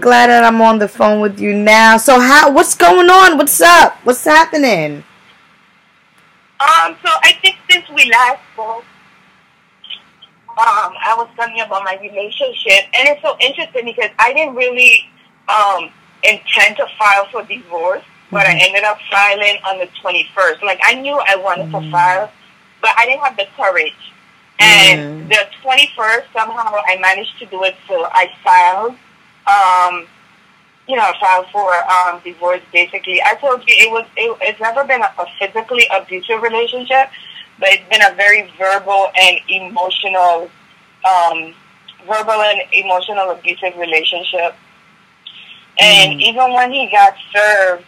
I'm glad that I'm on the phone with you now. So what's going on? What's up? What's happening? So I think since we last spoke, I was telling you about my relationship, and it's so interesting because I didn't really intend to file for divorce, but I ended up filing on the 21st. Like, I knew I wanted to file, but I didn't have the courage. And the 21st, somehow I managed to do it, so I filed. I filed for divorce, basically. I told you it's never been a physically abusive relationship, but it's been a very verbal and emotional abusive relationship. And even when he got served,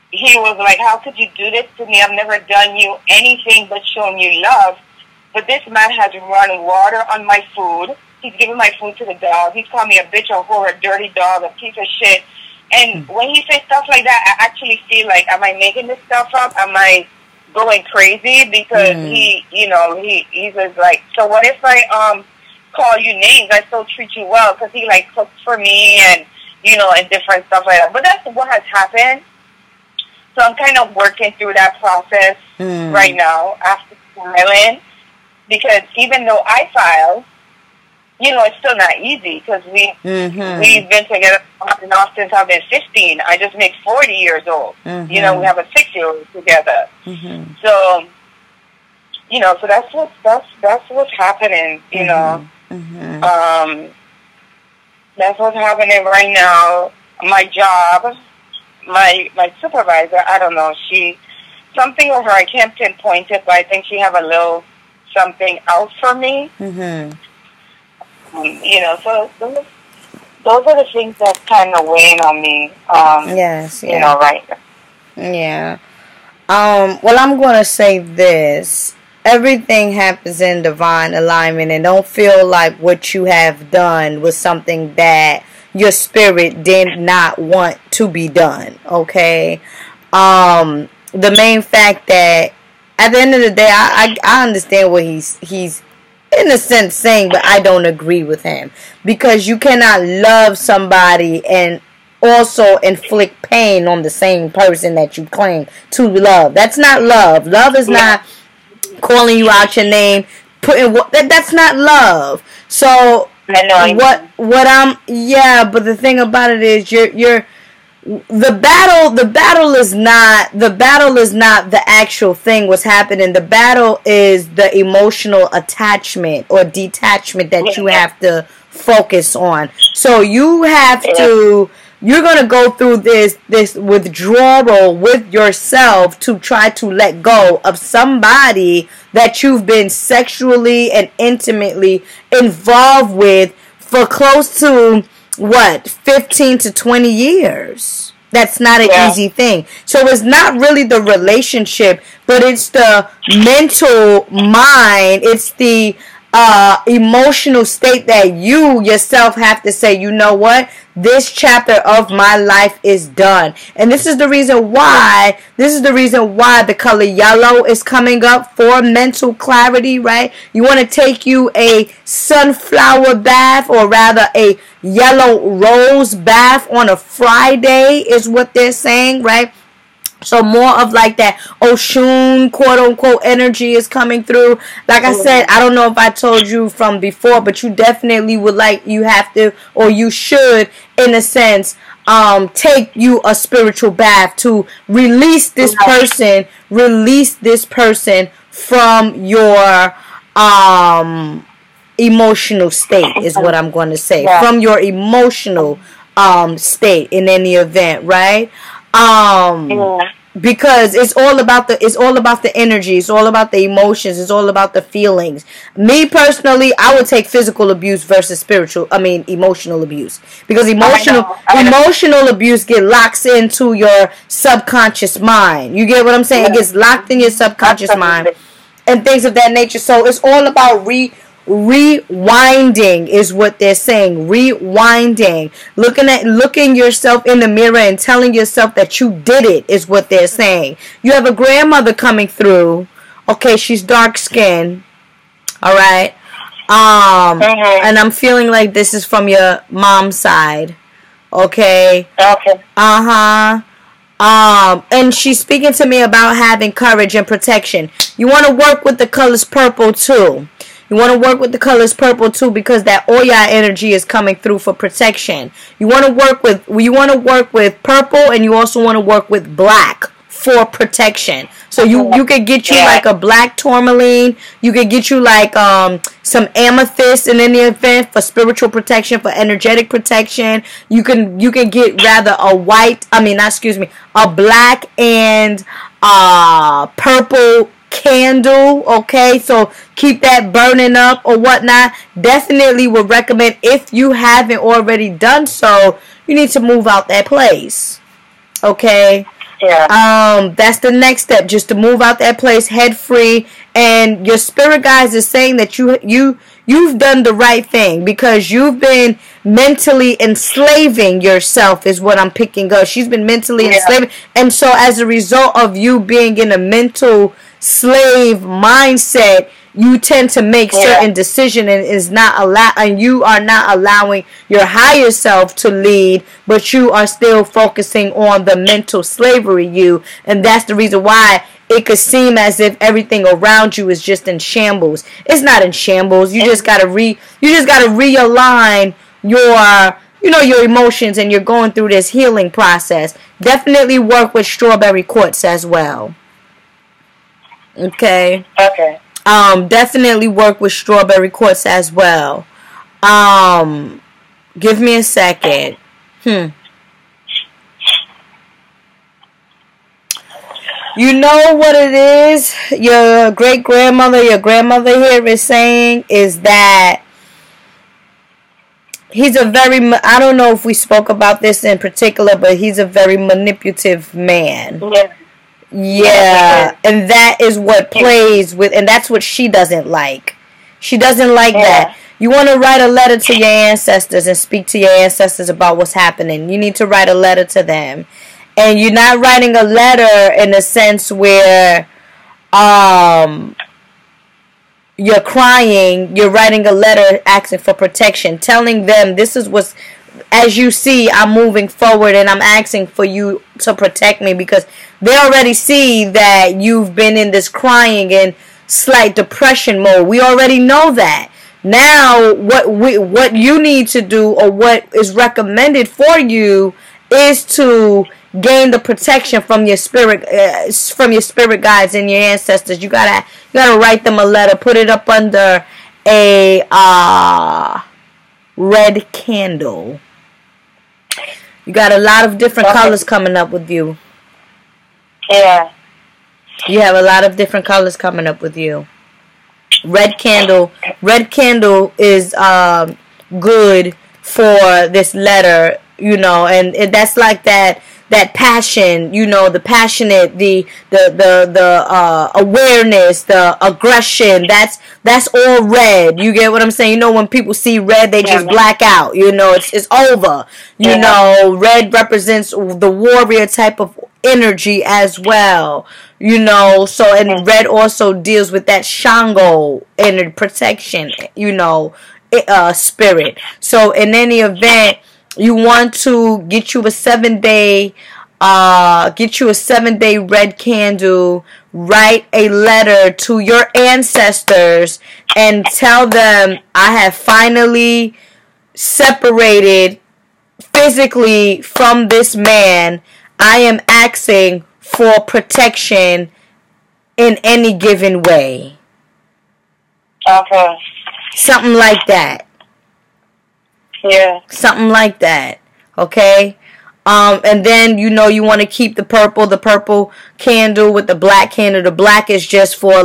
he was like, how could you do this to me? I've never done you anything but shown you love. But this man has run water on my food. He's given my food to the dog. He's called me a bitch, a whore, a dirty dog, a piece of shit. And when he says stuff like that, I actually feel like, am I making this stuff up? Am I going crazy? Because he's just like, so what if I call you names? I still treat you well because he like cooks for me and and different stuff like that. But that's what has happened. So I'm kind of working through that process right now after filing, because even though I filed, it's still not easy because we've been together on and off since I've been 15. I just made 40 years old. We have a 6-year-old together. So, so that's what's happening. That's what's happening right now. My job, my supervisor, I don't know. Something with her, I can't pinpoint it, but I think she have a little something else for me. So those are the things that's kind of weighing on me. Right now. Yeah. Well, I'm going to say this. Everything happens in divine alignment, and don't feel like what you have done was something that your spirit did not want to be done, okay? The main fact that at the end of the day, I understand what he's in a sense saying, but I don't agree with him, because you cannot love somebody and also inflict pain on the same person that you claim to love. That's not love. Love is not calling you out your name, that's not love. So but the thing about it is the battle is not the actual thing what's happening. The battle is the emotional attachment or detachment that you have to focus on. So you have to, you're going to go through this withdrawal with yourself to try to let go of somebody that you've been sexually and intimately involved with for close to 15 to 20 years. That's not an easy thing. So it's not really the relationship, but it's the mental mind. It's the emotional state that you yourself have to say, you know what? This chapter of my life is done. And this is the reason why the color yellow is coming up for mental clarity, right? You want to take you a sunflower bath, or rather a yellow rose bath on a Friday is what they're saying, right? So more of like that Oshun quote unquote energy is coming through. Like I said, I don't know if I told you from before, but you definitely you have to, or you should, in a sense, take you a spiritual bath to release this person from your emotional state is what I'm going to say. From your emotional state in any event, right? Because it's all about the energy, it's all about the emotions, it's all about the feelings. Me personally, I would take physical abuse versus emotional abuse, because emotional abuse locks into your subconscious mind. You get what I'm saying? It gets locked in your subconscious mind and things of that nature. So it's all about rewinding is what they're saying. Rewinding. Looking yourself in the mirror and telling yourself that you did it is what they're saying. You have a grandmother coming through. Okay, she's dark skinned. Alright. And I'm feeling like this is from your mom's side. Okay. Okay. And she's speaking to me about having courage and protection. You want to work with the colors purple too. You want to work with the colors purple too, because that Oya energy is coming through for protection. You want to work with purple, and you also want to work with black for protection. So you could get you like a black tourmaline. You could get you like some amethyst in any event for spiritual protection, for energetic protection. You can get rather a black and purple candle. Okay, so keep that burning up or whatnot. Definitely would recommend, if you haven't already done so, you need to move out that place. Okay. Yeah. That's the next step, just to move out that place head free. And your spirit guides is saying that you've done the right thing, because you've been mentally enslaving yourself, is what I'm picking up. She's been mentally enslaving, and so as a result of you being in a mental slave mindset, you tend to make certain decisions, and you are not allowing your higher self to lead, but you are still focusing on the mental slavery and that's the reason why it could seem as if everything around you is just in shambles. It's not in shambles. You just gotta realign your emotions, and you're going through this healing process. Definitely work with strawberry quartz as well. Okay. Okay. Definitely work with strawberry quartz as well. Give me a second. You know what it is? Your grandmother here is saying is that he's a very, I don't know if we spoke about this in particular, but he's a very manipulative man. Yeah. Yeah, and that is what plays with, and that's what she doesn't like. She doesn't like that. You want to write a letter to your ancestors and speak to your ancestors about what's happening. You need to write a letter to them. And you're not writing a letter in a sense where you're crying. You're writing a letter asking for protection, telling them this is what's, as you see, I'm moving forward and I'm asking for you to protect me, because they already see that you've been in this crying and slight depression mode. We already know that. Now, what you need to do, or what is recommended for you, is to gain the protection from your spirit guides and your ancestors. You gotta write them a letter. Put it up under a red candle. You got a lot of different colors coming up with you. Yeah. You have a lot of different colors coming up with you. Red candle is good for this letter, and that's like that passion, the passionate, the awareness, the aggression, that's all red. You get what I'm saying? When people see red, they just black out. It's over. Red represents the warrior type of energy as well. So, and red also deals with that Shango energy, protection, spirit. So in any event, you want to get you a 7-day red candle, write a letter to your ancestors and tell them, I have finally separated physically from this man. I am asking for protection in any given way. Okay. Something like that. Yeah. Something like that. Okay? And then, you want to keep the purple candle with the black candle. The black is just for,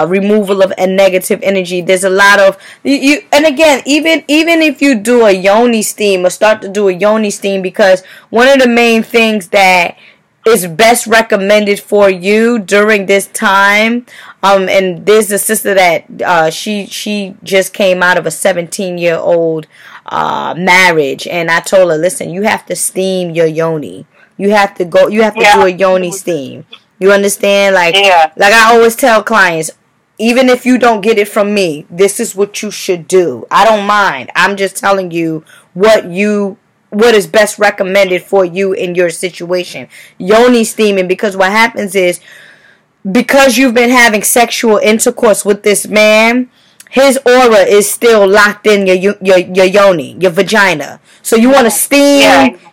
removal of a negative energy. There's a lot of, and again, even if you do a yoni steam, or start to do a yoni steam, because one of the main things that is best recommended for you during this time, and there's a sister that she just came out of a 17-year-old marriage, and I told her, listen, you have to steam your yoni. You have to do a yoni steam. You understand? Like I always tell clients, even if you don't get it from me, this is what you should do. I don't mind. I'm just telling you what is best recommended for you in your situation. Yoni steaming, because what happens is, because you've been having sexual intercourse with this man, his aura is still locked in your yoni, your vagina. So you want to steam,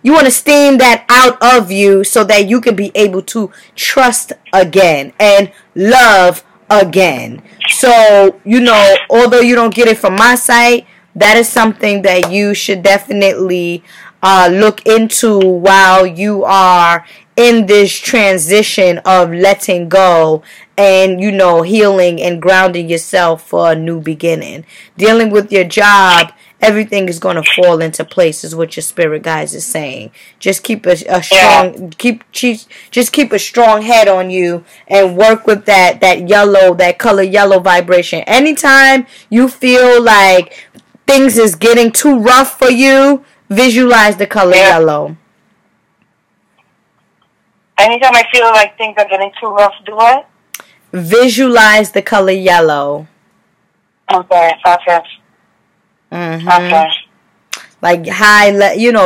that out of you so that you can be able to trust again and love again. So, although you don't get it from my site, that is something that you should definitely look into while you are in this transition of letting go and, healing and grounding yourself for a new beginning. Dealing with your job, everything is going to fall into place, is what your spirit guides is saying. Just keep a strong, just keep a strong head on you and work with that color yellow vibration. Anytime you feel like things is getting too rough for you, visualize the color yellow. Anytime I feel like things are getting too rough, do what? Visualize the color yellow. Okay. Mm-hmm. Okay. Like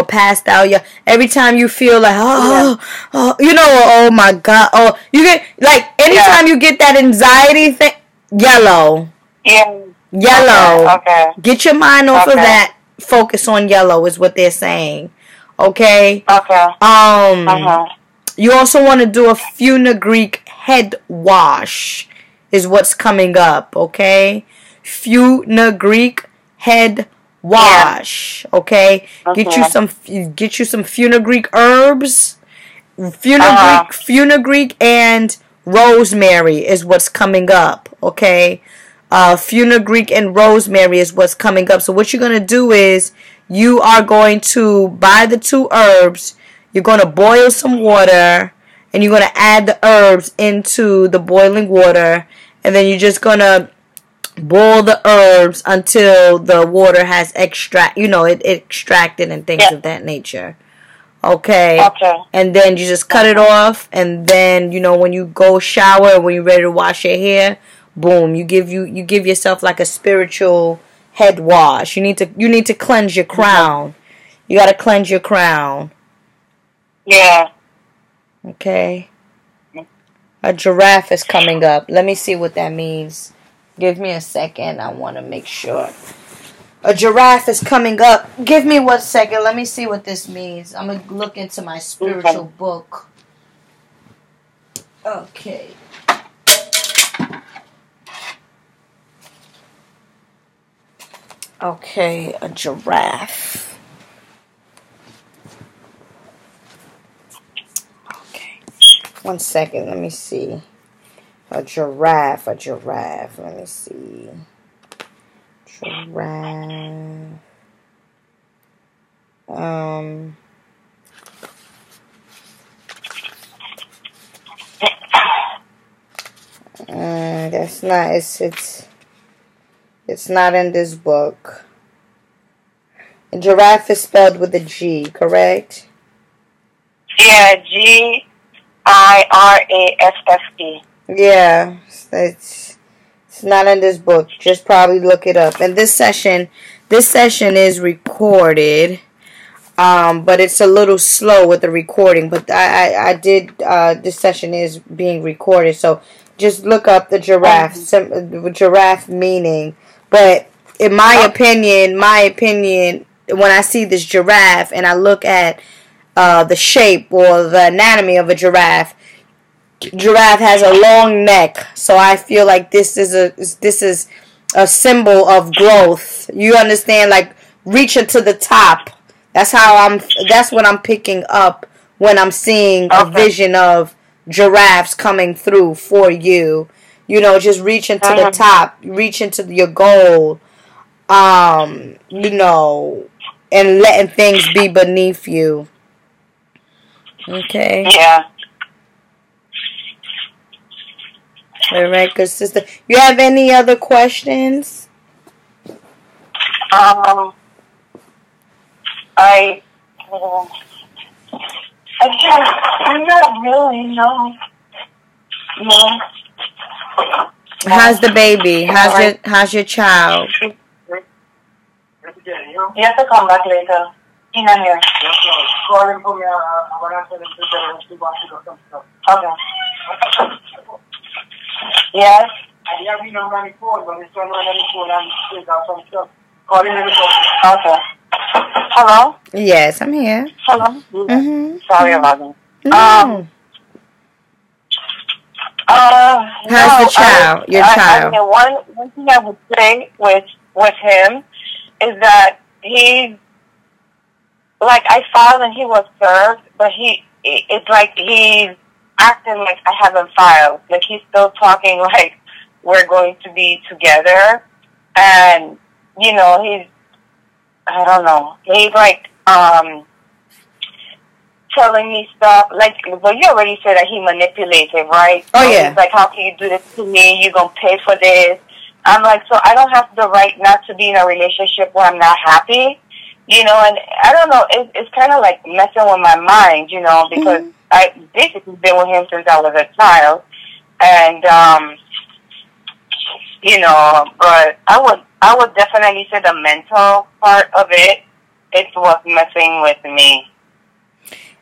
passed out. Every time you feel like, oh my God. You get, like, anytime you get that anxiety thing, yellow. Yeah. Yellow. Okay. Get your mind off of that. Focus on yellow is what they're saying. Okay? Okay. You also want to do a fenugreek head wash is what's coming up, okay? Fenugreek head wash, okay? Get you some fenugreek herbs. Fenugreek and rosemary is what's coming up, okay? Fenugreek and rosemary is what's coming up. So what you're going to do is you are going to buy the 2 herbs. You're going to boil some water, and you're going to add the herbs into the boiling water, and then you're just going to boil the herbs until the water has it extracted and things of that nature. Okay. And then you just cut it off, and then, when you go shower, when you're ready to wash your hair, boom, you give yourself like a spiritual head wash. You need to cleanse your crown. You got to cleanse your crown. Yeah. Okay. A giraffe is coming up. Let me see what that means. Give me a second. I want to make sure. A giraffe is coming up. Give me 1 second. Let me see what this means. I'm going to look into my spiritual book. Okay. Okay, a giraffe. Okay. 1 second, let me see. A giraffe. Let me see. Giraffe. That's not, it's not in this book. A giraffe is spelled with a G, correct? Yeah, Giraffe. Yeah, it's not in this book. Just probably look it up. And this session is recorded, but it's a little slow with the recording. But I did. This session is being recorded, so just look up the giraffe, giraffe meaning. But in my opinion, when I see this giraffe and I look at the shape or the anatomy of a giraffe has a long neck, so I feel like this is a symbol of growth. You understand, like reaching to the top. That's what I'm picking up when I'm seeing a vision of giraffes coming through for you. Just reaching to the top, reaching to your goal. And letting things be beneath you. Okay. Yeah. All right, good sister. You have any other questions? I not really, no. How's the baby? How's your child? You have to come back later. He's not here. Okay. Yes. Okay. Hello? Yes, I'm here. Hello? Mm-hmm. Sorry about that. No. How's the child? Your child? One thing I would say with him is that he's like, I filed and he was served, but it's like he's acting like I haven't filed. Like he's still talking like we're going to be together, and I don't know, he's like telling me stuff like, well, you already said that he manipulated, right? Oh, so yeah. He's like, how can you do this to me? You gonna pay for this? I'm like, so I don't have the right not to be in a relationship where I'm not happy, and I don't know, it's kind of like messing with my mind, because I basically been with him since I was a child, and but I would definitely say the mental part of it was messing with me.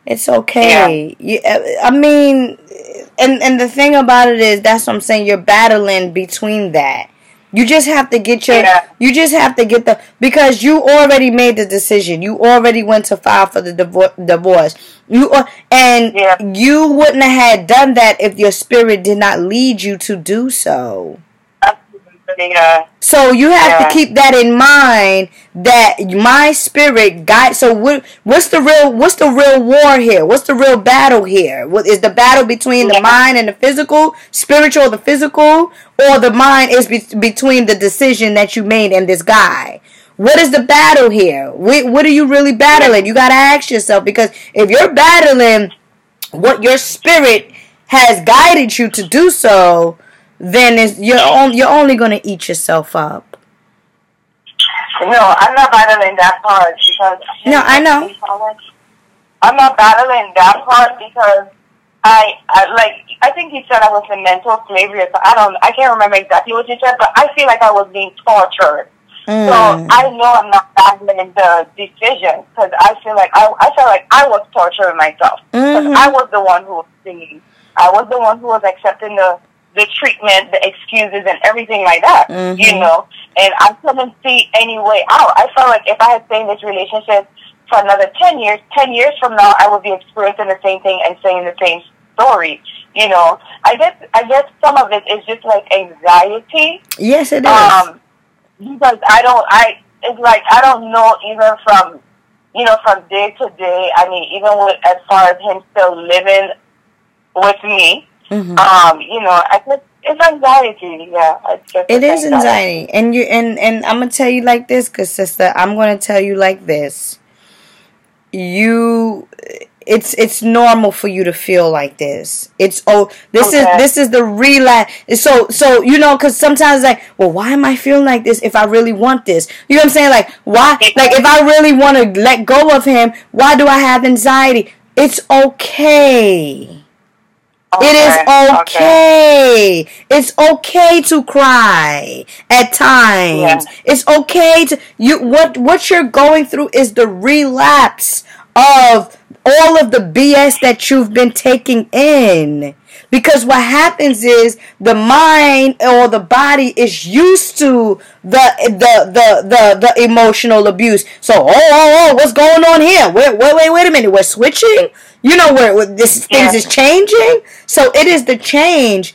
It's okay. Yeah. I mean, and the thing about it is, that's what I'm saying, you're battling between that. You just have to get because you already made the decision. You already went to file for the divorce. You wouldn't have had done that if your spirit did not lead you to do so. Yeah. So you have to keep that in mind, that my spirit guide. So what's the real war here? What's the real battle here? What is the battle between the mind and the physical, spiritual, the physical, or the mind is between the decision that you made and this guy? What is the battle here? What are you really battling? You got to ask yourself, because if you're battling what your spirit has guided you to do so, then you're only going to eat yourself up. No, I'm not battling that part because... No, I know. I'm not battling that part because I think you said I was in mental slavery. So I can't remember exactly what you said, but I feel like I was being tortured. So I know I'm not battling the decision, because I feel like I was torturing myself. Because I was the one who was singing. I was the one who was accepting the treatment, the excuses, and everything like that, and I couldn't see any way out. I felt like if I had stayed in this relationship for another 10 years from now, I would be experiencing the same thing and saying the same story, I guess some of it is just like anxiety. Yes, it is. Because it's like, I don't know, even from day to day, I mean, even as far as him still living with me, I think it's anxiety. Yeah, it is anxiety, and I'm gonna tell you like this, cause sister, I'm gonna tell you like this. It's normal for you to feel like this. This is the relapse. So cause sometimes like, well, why am I feeling like this if I really want this? You know what I'm saying? Like, why? Like, if I really want to let go of him, why do I have anxiety? It's okay. It is okay. It's okay to cry at times. Yeah. It's okay to what you're going through is the relapse of all of the BS that you've been taking in. Because what happens is the mind or the body is used to the emotional abuse. So what's going on here? Wait a minute, we're switching. Where this things is changing. So it is the change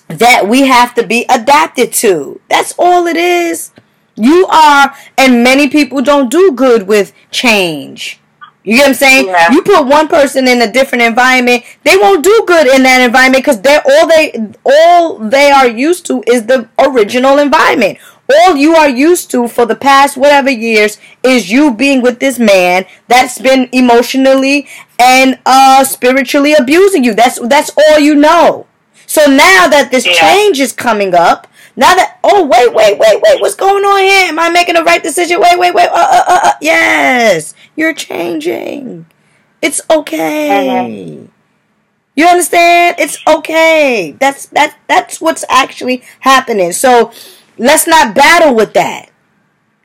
that we have to be adapted to. That's all it is. You are, and many people don't do good with change. You get what I'm saying? Yeah. You put one person in a different environment, they won't do good in that environment because all they are used to is the original environment. All you are used to for the past whatever years is you being with this man that's been emotionally and spiritually abusing you. That's all you know. So now that this change is coming up, now that, wait, what's going on here? Am I making the right decision? Wait, yes, you're changing. It's okay. You understand? It's okay. That's what's actually happening. So let's not battle with that.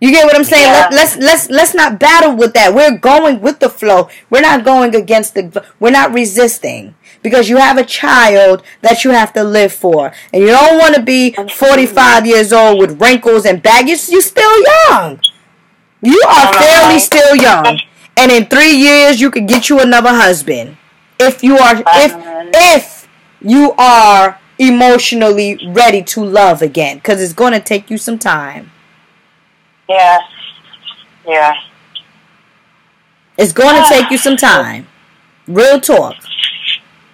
You get what I'm saying? Yeah. Let's not battle with that. We're going with the flow. We're not going against we're not resisting. Because you have a child that you have to live for. And you don't want to be 45 years old with wrinkles and baggage. You're still young. You are fairly still young. And in 3 years you could get you another husband. If you are emotionally ready to love again. Because it's going to take you some time. Yeah. Yeah. It's going to take you some time. Real talk.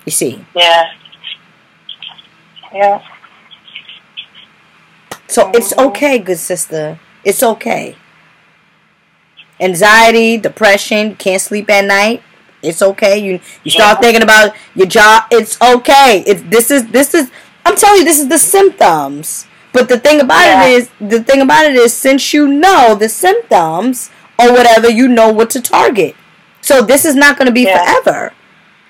You see. Yeah. Yeah. So it's okay, good sister. It's okay. Anxiety, depression, can't sleep at night. It's okay. You start thinking about your job. It's okay. This is I'm telling you, this is the symptoms. But the thing about it is since you know the symptoms or whatever, you know what to target. So this is not going to be forever.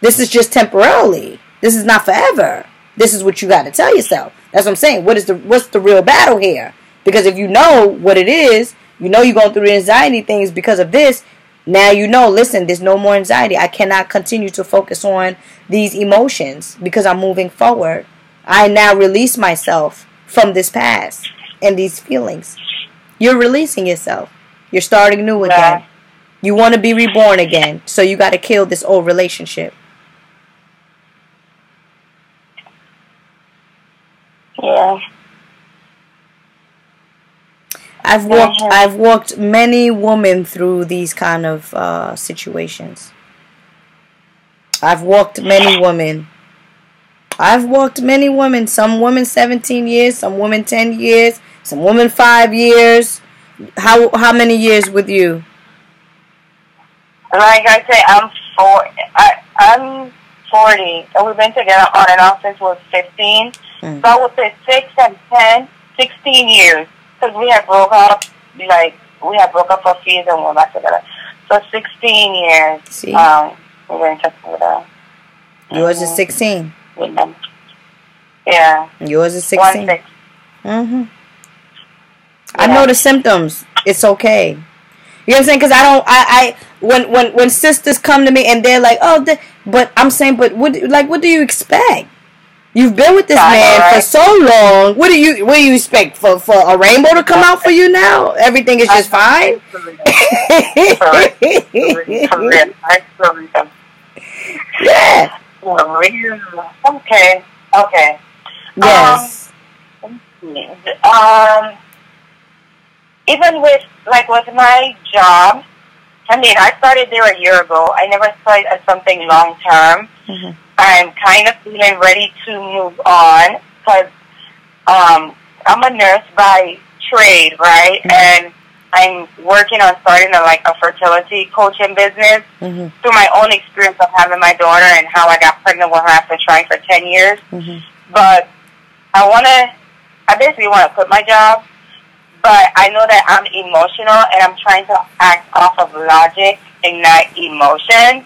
This is just temporarily. This is not forever. This is what you got to tell yourself. That's what I'm saying. What's the real battle here? Because if you know what it is, you know you're going through anxiety things because of this. Now you know, listen, there's no more anxiety. I cannot continue to focus on these emotions because I'm moving forward. I now release myself from this past and these feelings. You're releasing yourself. You're starting new again. You want to be reborn again. So you got to kill this old relationship. Yeah. I've walked many women through these kind of situations. I've walked many women. Some women 17 years, some women 10 years, some women 5 years. How many years with you? Like I say, I'm 40, and we've been together on and off since we were 15. So I would say 6 and 10, 16 years. Because we had broke up, we broke up for a few years and we went back together. So 16 years. See? We were in touch with her. Yours is 16. Yeah. Yours is 16. 1-6. Yeah. I know the symptoms. It's okay. You know what I'm saying? Because when sisters come to me and they're like, but I'm saying, but what do you expect? You've been with this man for so long. What do you expect for a rainbow to come out for you now? Everything is just fine. Yeah. Okay. Yes. Even with my job, I started there a year ago. I never started at something long term. Mm-hmm. I'm kind of feeling ready to move on because I'm a nurse by trade, right? Mm-hmm. And I'm working on starting a fertility coaching business through my own experience of having my daughter and how I got pregnant with her after trying for 10 years. Mm-hmm. But I basically want to quit my job, but I know that I'm emotional and I'm trying to act off of logic and not emotion,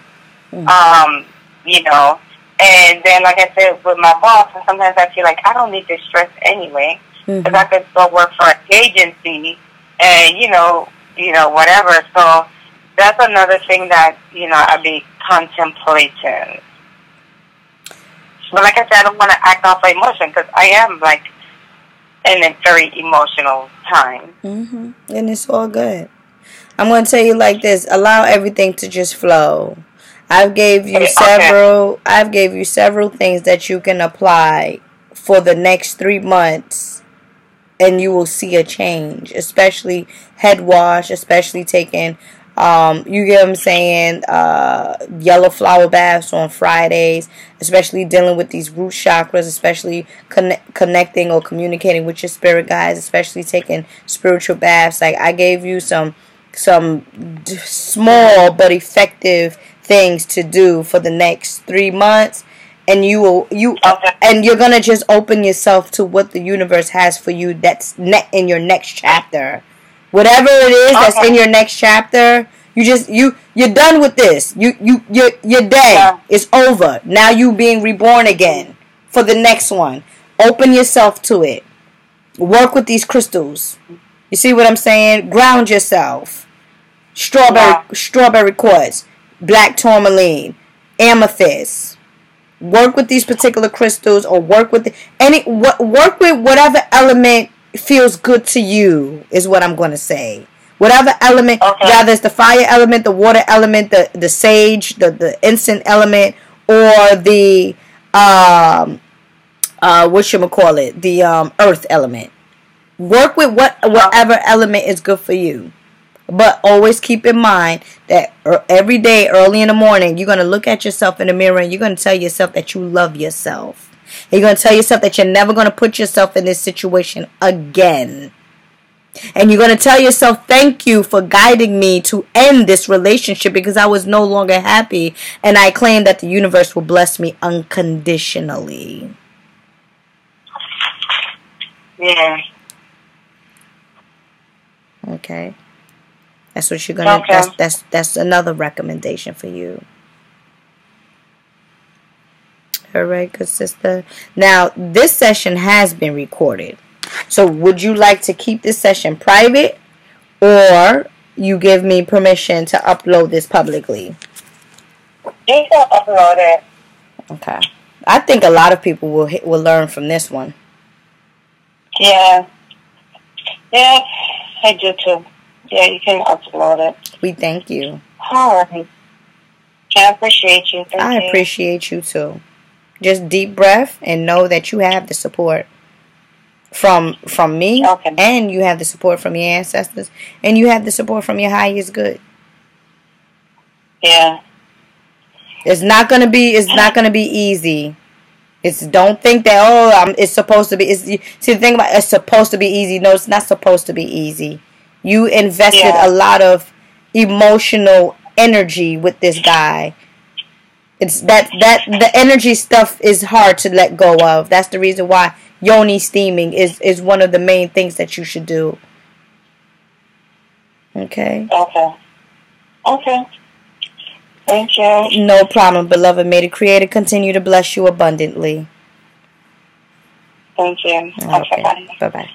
And then, like I said, with my boss, and sometimes I feel like I don't need this stress anyway, because I could still work for an agency and, whatever. So that's another thing that, I'd be contemplating. But like I said, I don't want to act off my emotion because I am, in a very emotional time. Mm-hmm. And it's all good. I'm going to tell you like this. Allow everything to just flow. I've gave you several things that you can apply for the next 3 months, and you will see a change. Especially head wash, especially taking you get what I'm saying, yellow flower baths on Fridays, especially dealing with these root chakras, especially connecting or communicating with your spirit guides, especially taking spiritual baths. Like I gave you some small but effective things to do for the next 3 months, and and you're gonna just open yourself to what the universe has for you. That's in your next chapter, whatever it is that's in your next chapter. You're done with this. Your day is over. Now you being reborn again for the next one. Open yourself to it. Work with these crystals. You see what I'm saying? Ground yourself. Strawberry quartz, black tourmaline, amethyst. Work with these particular crystals, or work with work with whatever element feels good to you. Is what I'm going to say. Whatever element, whether it's the fire element, the water element, the sage, the incense element, or the whatchamacallit, the earth element. Work with whatever element is good for you. But always keep in mind that every day, early in the morning, you're going to look at yourself in the mirror and you're going to tell yourself that you love yourself. You're going to tell yourself that you're never going to put yourself in this situation again. And you're going to tell yourself, thank you for guiding me to end this relationship because I was no longer happy. And I claim that the universe will bless me unconditionally. Yeah. Okay. That's what you're gonna. Okay. That's another recommendation for you. All right, good sister. Now this session has been recorded, so would you like to keep this session private, or you give me permission to upload this publicly? You can upload it. Okay. I think a lot of people will learn from this one. Yeah. Yeah, I do too. Yeah, you can upload it. We thank you. All right. I appreciate you. I appreciate you too. Just deep breath and know that you have the support from me, and you have the support from your ancestors, and you have the support from your highest good. Yeah. It's not gonna be easy. Don't think that it's supposed to be. See, the thing about it's supposed to be easy. No, it's not supposed to be easy. You invested a lot of emotional energy with this guy. It's that the energy stuff is hard to let go of. That's the reason why yoni steaming is one of the main things that you should do. Okay. Okay. Thank you. No problem, beloved. May the Creator continue to bless you abundantly. Thank you. Okay. Bye-bye.